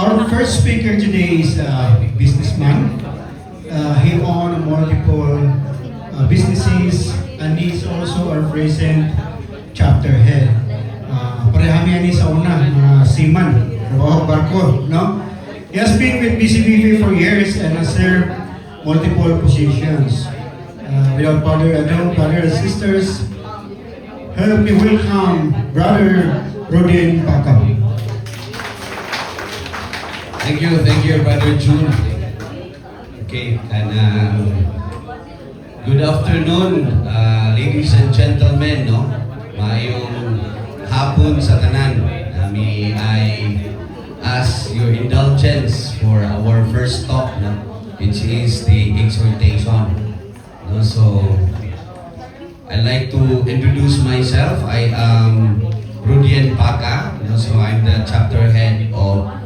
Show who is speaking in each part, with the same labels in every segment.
Speaker 1: Our first speaker today is a businessman. He owns multiple businesses and he's also our present chapter head. Parehami yan sa una, mga seaman, trabaho barko, no? He has been with BCBP for years and has served multiple positions. Without further ado, brothers and sisters, help me welcome Brother Rodin Pakam.
Speaker 2: Thank you, Brother June. Okay, and good afternoon, ladies and gentlemen, no? Mayong hapon sa tanan. May I ask your indulgence for our first talk, no? Which is the exhortation. No? So, I'd like to introduce myself. I am Rudian Paka, no? So I'm the chapter head of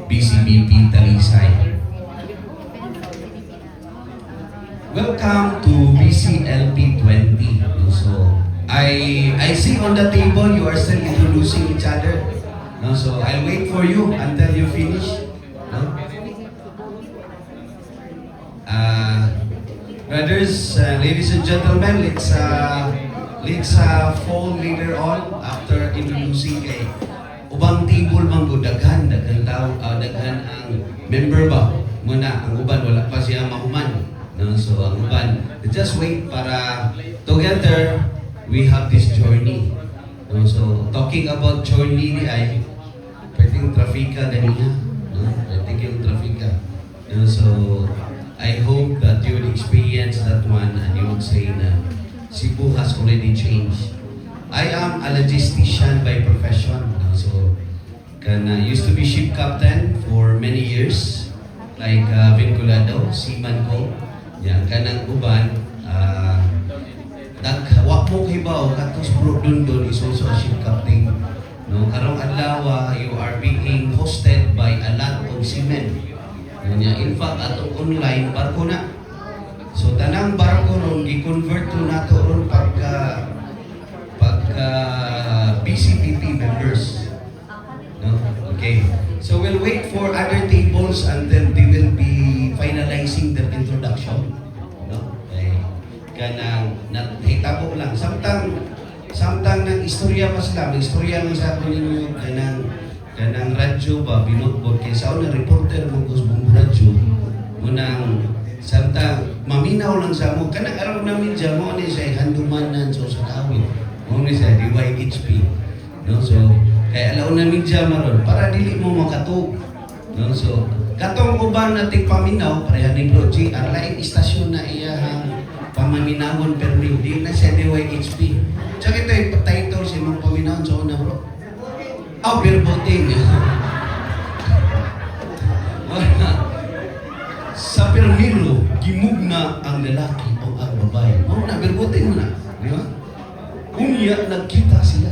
Speaker 2: BCBP Talisay. Welcome to BCLP 20. So I see on the table you are still introducing each other. No, so I'll wait for you until you finish. No? Brothers, ladies and gentlemen, let's fall later on after introducing kay ubang table man go daghan tao daghan ang member ba muna ang uban wala pa siya mahuman, no? So ang uban just wait para together we have this journey, no? So talking about journey ni ay pwedeng trafika ganiya, no? Pwedeng yung trafika, no? So I hope that you will experience that one and you would say na Cebu has already changed. I am a logistician by profession. So, used to be ship captain for many years, like Vinculado, seaman ko. Yan, kanang uban, wak mo kay bao, katos bro Dundon is also a ship captain. No, karong adlaw, you are being hosted by a lot of seamen. In fact, atong online, barko na. So, tanang barko ron, i-convert to nato ron pagka BCPP members. No? Okay. So we'll wait for other tables until they will be finalizing their introduction. No? Okay. Kanang hitabo lang. Samtang ng istorya pa sila. May istorya lang sa akin ninyo. Kanang radyo ba, binutbot. Kaya sa una, reporter mo kusbong radyo. Munang samtang maminaw lang sa mo. Kanang araw namin dyan mo ni sa handumanan sa kawin. Muna siya, DYHP. No? So, kaya alaon namin dyan maron, para dili mo makatug. No? So, katong uban nating paminaw, pareha ni Bro G, ang laing istasyon na iyahang pamaminawon permi, di na siya DYHP. Tsaka ito yung title sa imong paminawon sa una, bro. Birboting. Sa permilo, gimugna ang lalaki o ang babae. Na, birboting mo na. Di ba? Unya nagkita sila.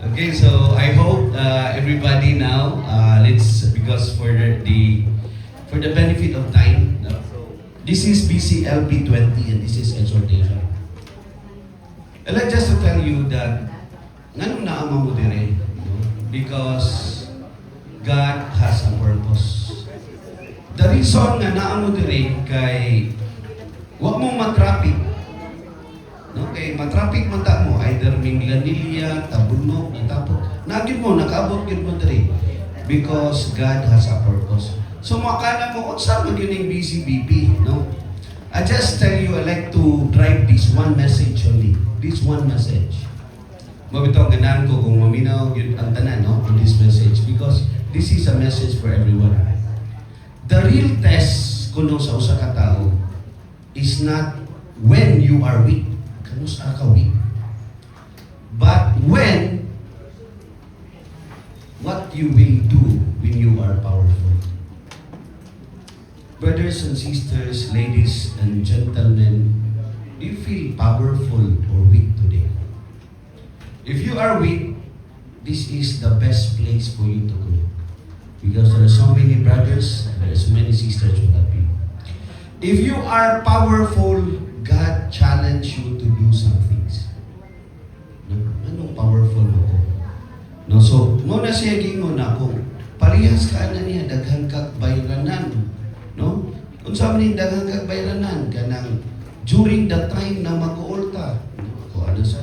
Speaker 2: Okay, so I hope everybody now because for the benefit of time, this is BCLP 20 and this is exhortation. I'd like just to tell you that nganong naama mo dire, because God has a purpose. The reason nga naamo dire kay wag mo matraffic. Okay, matraffic man ta mo, either Minglanilla, Tabunok, natapos. Nagin mo, nakaabot yun mo dali. Because God has a purpose. So makana mo, unsa mo yun yung BCBP, no? I just tell you, I like to drive this one message only. This one message. Mabito, ganahan ko kung maminaw yun ang tanan, no? On this message. Because this is a message for everyone. The real test kuno sa usa ka tao is not when you are weak. Kanus ka weak. But what you will do when you are powerful. Brothers and sisters, ladies and gentlemen, do you feel powerful or weak today? If you are weak, this is the best place for you to go. Because there are so many brothers, there are so many sisters who help you. If you are powerful, God challenge you to do some things. Anong powerful mo ko? No, so, muna siya gingon ako, Parehas ka na niya, daghan kag bayranan. No? Kung sa ni daghan kag bayranan, kanang during the time na mag-uulta, kung ano sa,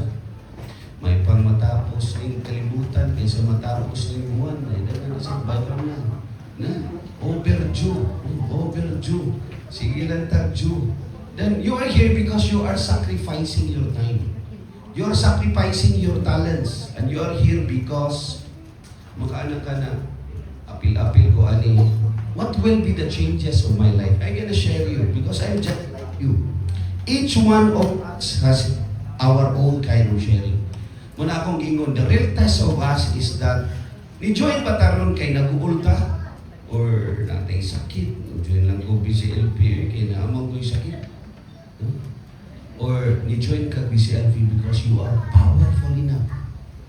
Speaker 2: may pang matapos ng kalibutan kaysa matapos ng buwan, ay daghan na sa bayranan. Na, overdue. Sige lang tag-due. Then you are here because you are sacrificing your time. You are sacrificing your talents. And you are here because makaanak ka na, apil-apil ko ani, what will be the changes of my life? I'm gonna share you because I'm just like you. Each one of us has our own kind of sharing. Muna akong ingon, the real test of us is that ni-join ba taron kay nag-uulta? Or natay sakit? Ni-join lang ko BCLP, kay naamang ko'y sakit? Or ni-join ka BCLP because you are powerful enough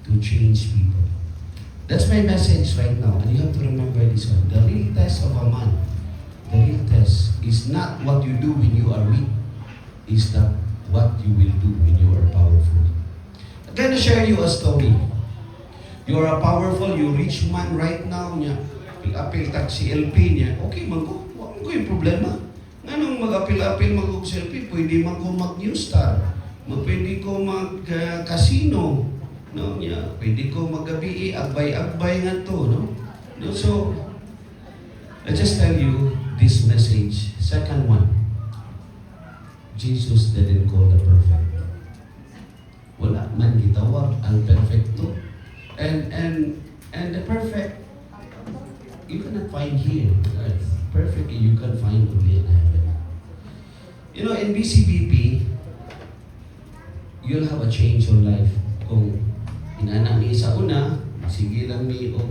Speaker 2: to change people. That's my message right now. And you have to remember this one. The real test of a man, the real test is not what you do when you are weak, is that what you will do when you are powerful. I'm gonna share you a story. You are a powerful, you rich man right now niya. Apil tag si LP niya. Okay, wala ko yung problema. Nganong mag-apil-apil mag-og si LP, pwede man ko mag-New Star. Pwede ko mag-casino. No, niya. Pwede ko mag-gabi, agbay-agbay nga to. No? So, I just tell you this message. Second one, Jesus didn't call the perfect. Wala man gitawag ang perfecto. And the perfect, you cannot find here. Perfect, you can find only in heaven. You know, in BCBP, you'll have a change of life. Kung inana ni sa una, sige lang ni o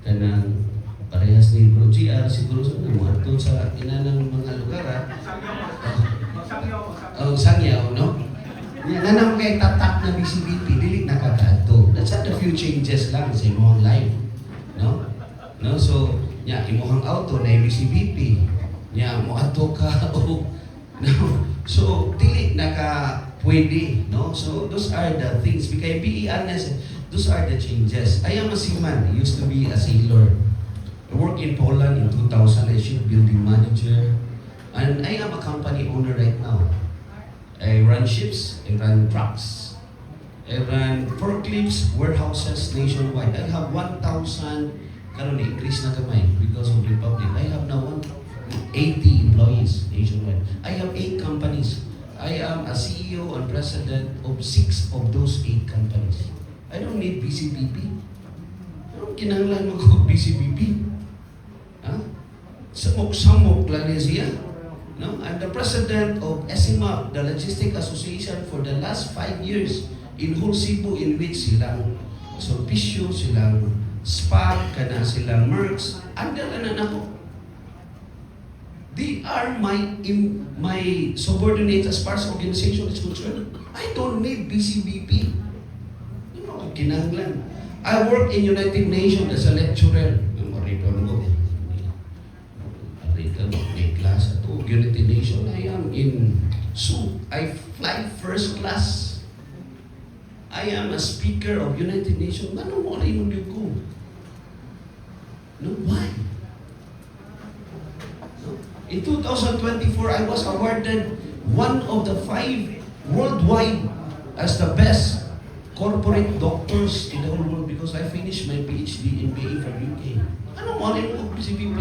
Speaker 2: kanang parehas ni Bro GR, siguro sa mga ito sa inanang mga lugar, Sangyaw, no? Nanang kay tatak na BCBP, dili nakakaadto. That's not a few changes lang sa imong life. No? No, so nya imuhang auto na BCBP, nya mo ato ka o no. So dili naka pwede, no? So those are the things. Because be honest, those are the changes. I am a seaman. I used to be a sailor. I worked in Poland in 2000 as shipbuilding manager, and I am a company owner right now. I run ships, I run trucks, I run forklifts, warehouses nationwide. I have 1,000. Karon increase na kamay because of Republic. I have now 80 employees nationwide. I have 8 companies. I am a CEO and president of 6 of those 8 companies. I don't need BCBP. I don't kinahanglan mag-BCBP. Samok-samok lang siya. No? I'm the president of SMAP, the Logistic Association, for the last 5 years in whole Cebu, in which silang Sulpicio, silang SPAC, kana silang Mercs, under na ako. They are my subordinates as far as organization is concerned. I don't need BCBP. You know, kinahanglan. I work in United Nations as a lecturer. May class at United Nations. I am in SU. I fly first class. I am a speaker of United Nations. Ano mo rin yung ko? No, why? No? In 2024, I was awarded one of the 5 worldwide as the best corporate doctors in the whole world because I finished my PhD in BA from UK. Ano mo rin yung BCBP?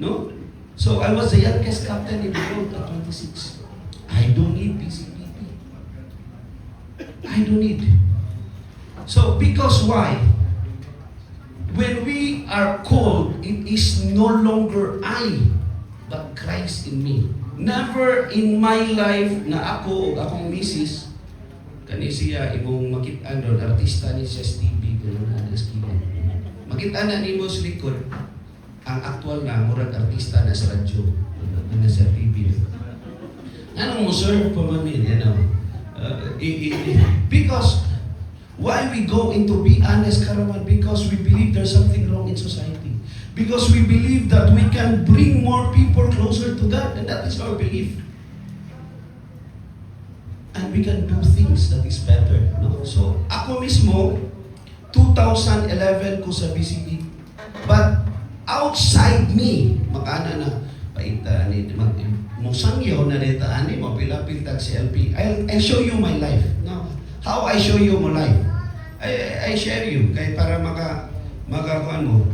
Speaker 2: No? So I was the youngest captain in the world at 26. I don't need BCBP. I don't need. So because why? When we are called, it is no longer I, but Christ in me. Never in my life na akong misis, kani siya imong makita doon, artista ni siya Stevie, gano'n na skina. Makita na ni mo sa likod, ang actual na murag artista na sa radyo, na sa TV. Anong mo sir, pamamin, because why we go into be honest, Karaman? Because we believe there's something wrong in society. Because we believe that we can bring more people closer to God, and that is our belief. And we can do things that is better. No? So, ako mismo, 2011 ko sa BCB, But outside me, makana na, paita ni, musangyaw na dito, ani mo, pilapil-tag si LP. I'll show you my life. No? How I show you my life? I share you, kaya para makakuan mo.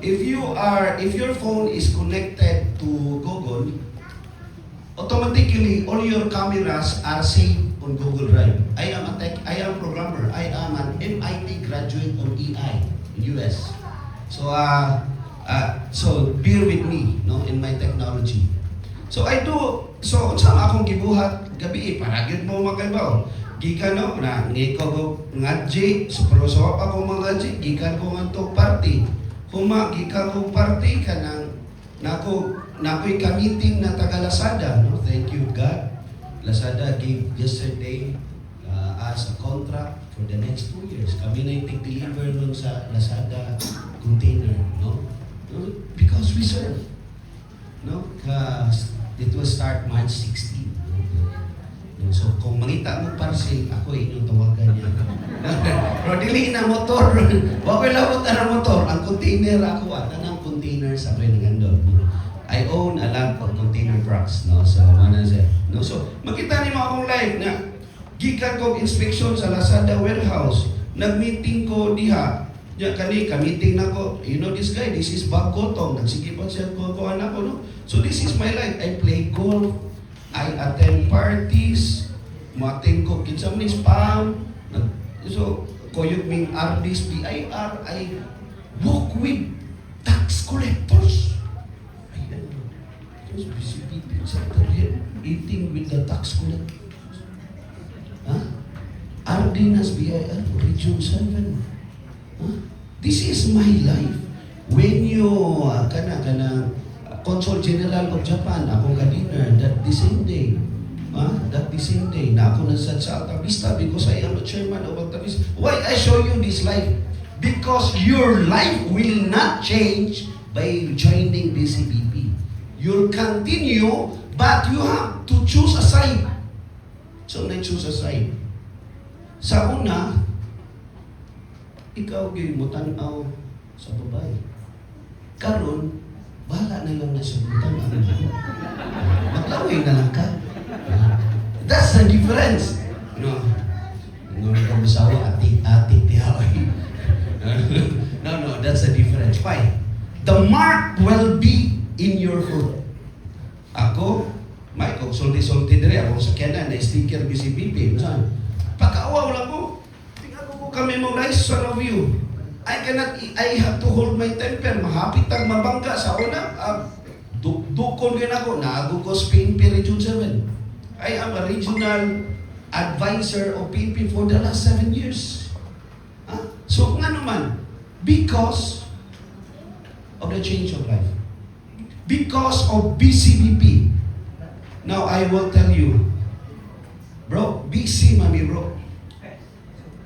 Speaker 2: If your phone is connected to Google, automatically all your cameras are saved on Google Drive. I am programmer. I am an MIT graduate of EI in US. So so bear with me, no, in my technology. So sama akong gibuhat gabi para gyud mo makaibaw. Gikan no na ngiko ko ngadji super so ako mangadji gikan ko ngadto party. Huma gikan ko party kanang nako'y ka-meeting na taga Lazada, no? Thank you God. Lazada gave yesterday as a contract for the next 2 years. Kami na yung deliver nun sa Lazada container, no? Because we serve, no? It will start March 16. No? So kung mangita mo parcel, ako inyong tawagan niya. Pero dili na motor. Wag labot na motor. Ang container ako, ang container sa akin ng andon. I own a lot of container trucks, no? So, no? So, makita niyo akong live na gikan ko inspection sa Lazada warehouse. Nag-meeting ko diha. Ya ka-meeting na ko. You know this guy, this is Bob Gotong. Nagsigipan siya ko anak ko, no? So, this is my life. I play golf. I attend parties. Mating ko kinsa man spam. So, koyog ming RDs, PIR, I walk with tax collectors. Ayan. Just busy people sector here, eating with the tax collectors. Huh? RDNAS, BIR, Region 7. Huh? This is my life. When you, Consul General of Japan, akong ka-dinner, that the same day. That the same day, na ako nasa sa Alta Vista because I am a chairman of Alta Vista. Why I show you this life? Because your life will not change by joining BCBP. You'll continue, but you have to choose a side. So, na-choose a side. Sa una, ikaw gay mo tanaw sa babae. Karon, bahala na lang na sa butang. Maglaway na lang ka. That's the difference. No. Ngunit kang masawa, atik tiyaway. No, that's the difference. Why? The mark will be in your foot. Ako, Michael, sulti diri ako sa Canada na sticker BCBP. Saan? Pagkaawaw lang ko. Tingnan ko kami memorize some of you. I have to hold my temper. Mahapit ang mabangga sa una. Dukon rin ako. Naago ko sa PNP Region 7. I am a regional advisor of PNP for the last 7 years. So kung ano man, because of the change of life. Because of BCBP. Now I will tell you, bro, BC mami bro.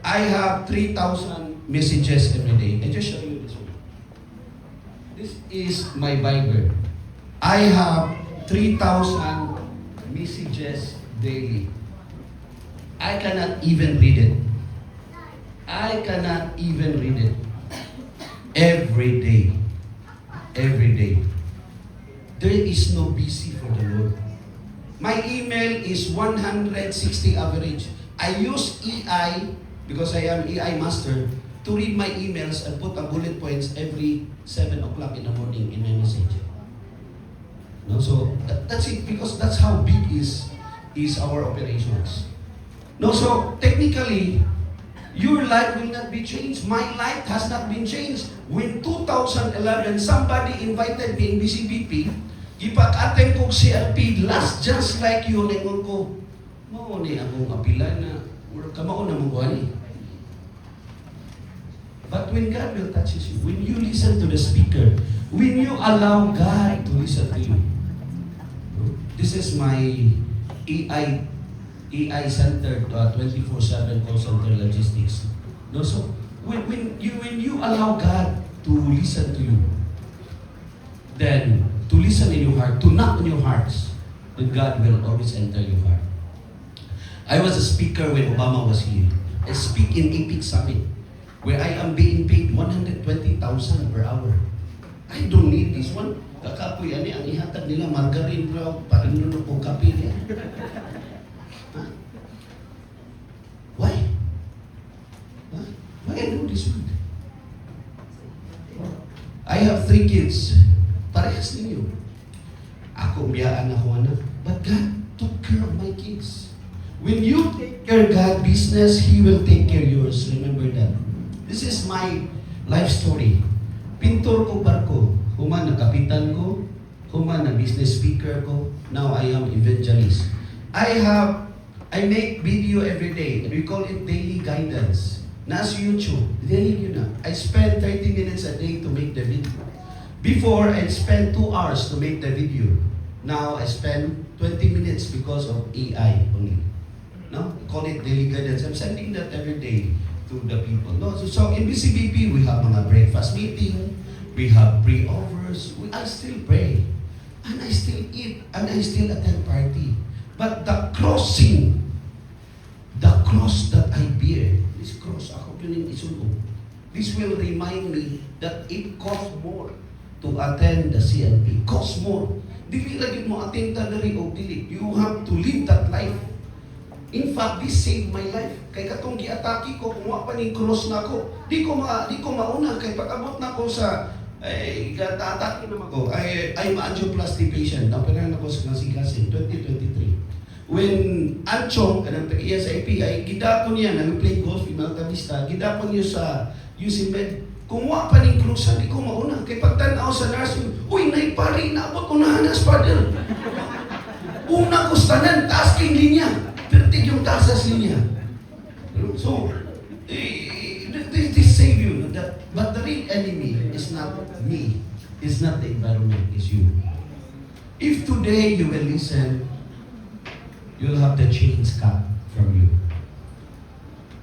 Speaker 2: I have 3,000 messages every day. I just show you this one. This is my Bible. I have 3,000 messages daily. I cannot even read it. I cannot even read it. Every day. Every day. There is no busy for the Lord. My email is 160 average. I use EI, because I am EI master, to read my emails and put a bullet points every 7 o'clock in the morning in my message. No, so that's it, because that's how big is our operations. No, so technically, your life will not be changed. My life has not been changed. When 2011, somebody invited me in BCBP, ipag-attend ko CLP, last just like you, lingon ko, mao ni akong apilan na, kamao na mong buhani. But when God will touch you, when you listen to the speaker, when you allow God to listen to you, this is my EI centered 24/7 call center logistics. No, so when you allow God to listen to you, then to listen in your heart, to knock on your hearts, then God will always enter your heart. I was a speaker when Obama was here. I speak in Epic Summit, where I am being paid 120,000 per hour. I don't need this one. Kakapoy, ani, ang ihatag nila, margarine raw, parang nunok o kape niya. Huh? Why? Huh? Why I do this one? I have 3 kids. Parehas ninyo. Ako, biyaan ako anak. But God took care of my kids. When you take care of God's business, He will take care of yours. Remember that. This is my life story. Pintor ko barko. Human na kapitan ko. Human na business speaker ko. Now I am evangelist. I make video every day. We call it daily guidance. Nasa YouTube. Daily yun na. I spend 30 minutes a day to make the video. Before, I spent 2 hours to make the video. Now, I spend 20 minutes because of AI only. No? Call it daily guidance. I'm sending that every day to the people. No? So in BCBP, we have mga breakfast meeting. We have pre-offers. I still pray. And I still eat. And I still attend party. But the cross that I bear, this cross, ako yun isulong. This will remind me that it costs more to attend the CNP. Costs more. Dili lagi mo attend dali o dili. You have to live that life. In fact, this saved my life. Kay katong giatake ko, kumuha pa ning cross na ko. Di ko mauna kay pag-abot na ko sa tatake naman ko. I'm angioplasty patient. Napiran ako sa Nasigasin 2023. When Anchong, kanang tagiya sa API, gidapon niya, nag-play golf in Alta Vista, gidapon niyo sa UC Med. Kumuha pa ning cross, di ko mauna. Kay pagtanaw sa nursing, uy, naipari, naabot ko na hanas, father. Una ko stanan, taas kay linya. Pertig yung taas sa linya. So, this save you. But the real enemy is not me. It's not the environment, it's you. If today you will listen, you'll have the chains cut from you.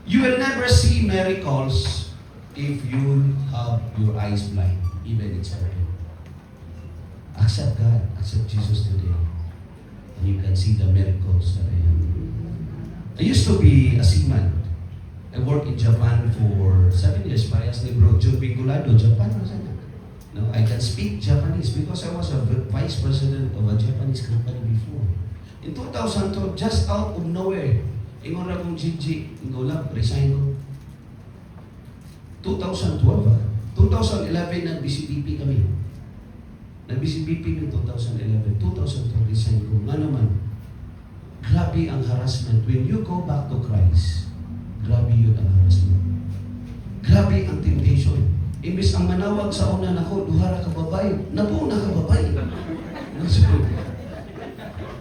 Speaker 2: You will never see miracles if you have your eyes blind, even it's open. Accept God, accept Jesus today, and you can see the miracles that I am. I used to be a seaman. I worked in Japan for 7 years. Parehas ni Bro John Pingulado, Japan. No, I can speak Japanese because I was a vice president of a Japanese company before. In 2012, just out of nowhere, ingon ra kong Gigi, ingolap, resign ko. 2012 2011 nag-BCBP kami. Nag-BCBP ng 2011. 2012 resign ko. Nga naman, grabe ang harassment. When you go back to Christ, grabe yun ang harassment. Grabe ang temptation. Imbis ang manawag sa una nako, duhara ka babay, nabuo na ka babay. Nasunod.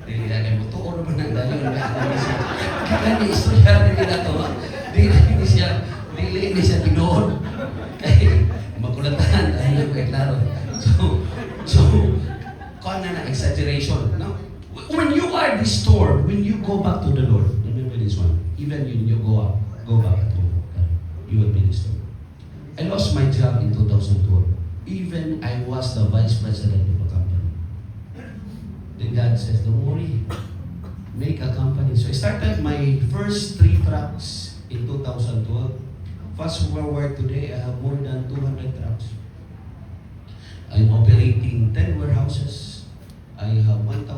Speaker 2: Dili na mo tuon man ang dayon na siya. Kaya ni istorya ni nato. Dili siya tinuod. Kay makulatan ano ko klaro. So kana na exaggeration, no? When you are restored, when you go back to the Lord, remember this one. Even when you go back at home, you will be restored. I lost my job in 2012. Even I was the vice president of a company. Then God says, don't worry, make a company. So I started my first 3 trucks in 2012. Fast forward today, I have more than 200 trucks. I'm operating 10 warehouses. I have 1,000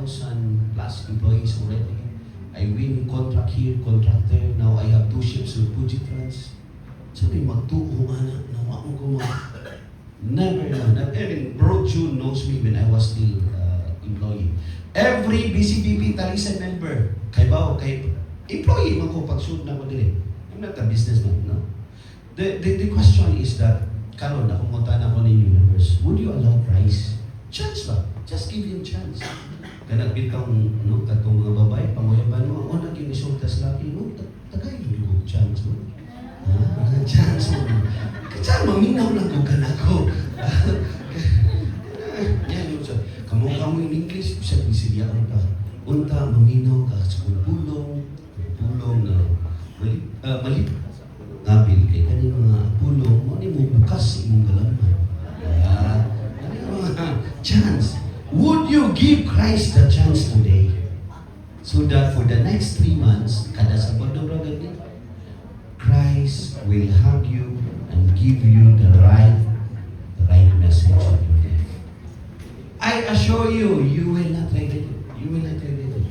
Speaker 2: plus employees already. I win contract here, contract there. Now I have 2 ships with Fuji France. Sabi, magtuo anak, nawaon ko never. Bro June knows me when I was still employee. Every BCBP Talisan member, kay employee man ko pag-shoot na ko dili. I'm not a businessman, no? The question is that, karon na kumunta na ko ninyo members, would you allow Christ? Chance ba? Just give him chance. Kanag bitong katong mga babae, panguyaban mo, una yung isultas laki, tagay yung chance mo. Chance mo. Kaya maminaw lang ko kanako. Yan yung sa, kamo yung English, sa bisilya ka. Unta, maminaw ka sa pulong na malit. Nabil kay kanino mga pulong, mo ni mo bukas imong galaman. Chance. Would you give Christ the chance today? So that for the next 3 months, kada sabado na gani, Christ will hug you and give you the right message of your life. I assure you, you will not regret it. You will not regret it.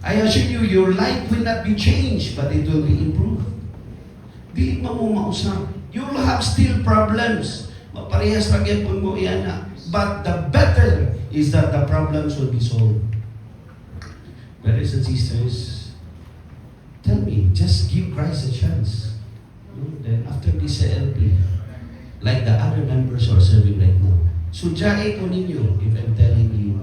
Speaker 2: I assure you, your life will not be changed, but it will be improved. Di mamumausap. You'll have still problems. Maparehas pagyapon mo iyan na. But the better is that the problems will be solved. Brothers and sisters, tell me, just give Christ a chance. Then after this LP, like the other members who are serving right now, sudyain ko ninyo if I'm telling you